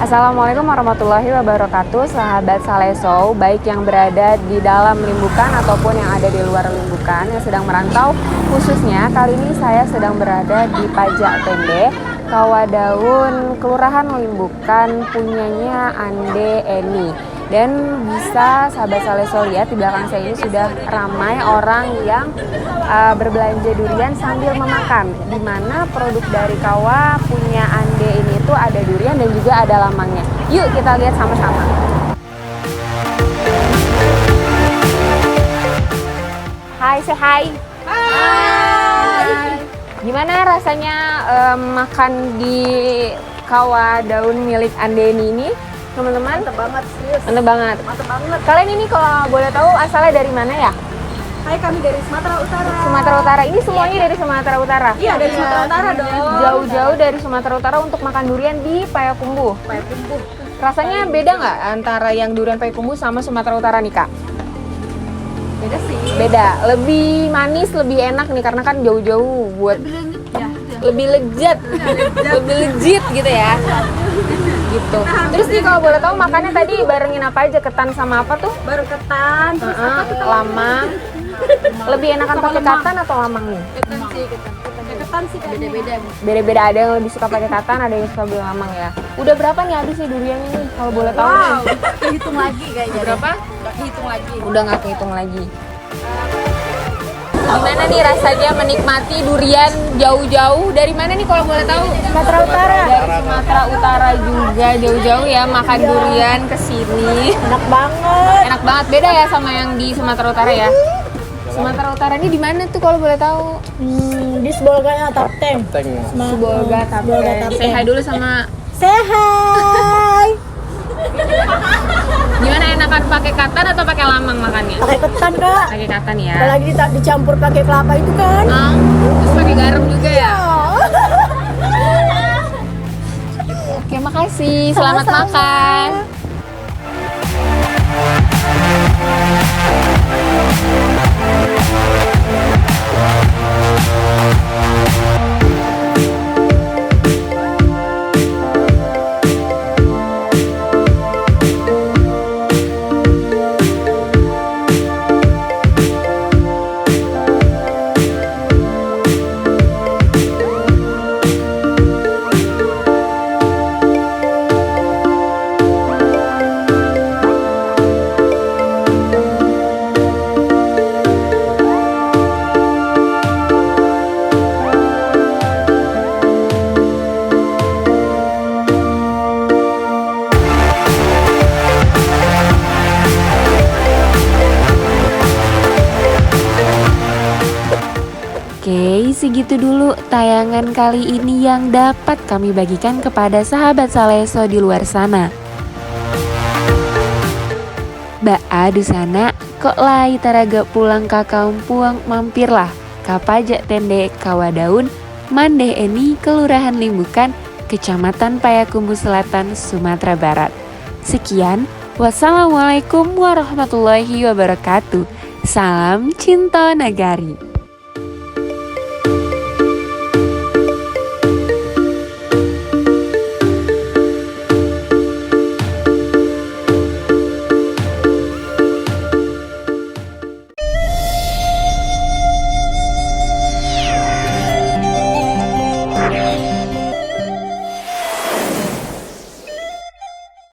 Assalamualaikum warahmatullahi wabarakatuh, sahabat Saleso, baik yang berada di dalam Limbukan ataupun yang ada di luar Limbukan yang sedang merantau. Khususnya kali ini saya sedang berada di Pajak Tende, Kawadaun, Kelurahan Limbukan, punyanya Ande Eni. Dan bisa sahabat Saleso lihat di belakang saya ini sudah ramai orang yang berbelanja durian sambil memakan, di mana produk dari Kawa punya Ande ini itu ada durian dan juga ada lamangnya. Yuk kita lihat sama-sama. Hai, say hi. Hai. Gimana rasanya makan di Kawa daun milik Ande ini, teman-teman? Mantap banget, serius. Mantap banget. Mantap banget. Kalian ini kalau boleh tahu asalnya dari mana ya? Hai, kami dari Sumatera Utara. Sumatera Utara. Ini semuanya dari Sumatera Utara? Iya, dari Sumatera Utara dong. Jauh-jauh dari Sumatera Utara untuk makan durian di Payakumbuh. Payakumbuh. Rasanya beda nggak antara yang durian Payakumbuh sama Sumatera Utara nih, Kak? Beda sih. Beda. Lebih manis, lebih enak nih karena kan jauh-jauh buat lebih lezat, lebih legit gitu ya. Gitu. Terus nih kalau boleh tahu makannya tadi barengin apa aja? Ketan sama apa tuh? Baru ketan, terus apa kita lamang. Lebih enakan pakai ketan atau lamang nih? ketan sih, ketan. Ketan sih beda-beda. Beda-beda, ada yang lebih suka pakai ketan, ada yang suka beli lamang ya. Udah berapa nih habis nih durian ini kalau boleh tahu? Wow, hitung lagi kayaknya. Berapa? Hitung lagi. Udah nggak kehitung lagi. Gimana nih rasanya menikmati durian jauh-jauh? Dari mana nih kalau boleh tahu? Sumatera Utara. Dari Sumatera Utara juga jauh-jauh ya makan durian ke sini. Enak banget. Enak banget, beda ya sama yang di Sumatera Utara ya. Sumatera Utara ini di mana tuh kalau boleh tahu? Di Sibolga Tapteng. Sibolga Tapteng. Say hi dulu sama. Say hi. Gimana, enakan pakai ketan atau pakai lamang makannya? Pakai ketan, Kak. Pakai ketan ya. Apalagi dicampur pakai kelapa itu kan. Terus pakai garam juga ya. Oh. Oke, makasih. Selamat makan. Oke, segitu dulu tayangan kali ini yang dapat kami bagikan kepada sahabat Saleso di luar sana. Di sana, kok lai taraga pulang ka kampung, mampirlah ka Pajak Tende Kawadaun, Mandeh Eni, Kelurahan Limbukan, Kecamatan Payakumbuh Selatan, Sumatera Barat. Sekian, wassalamualaikum warahmatullahi wabarakatuh. Salam cinta nagari.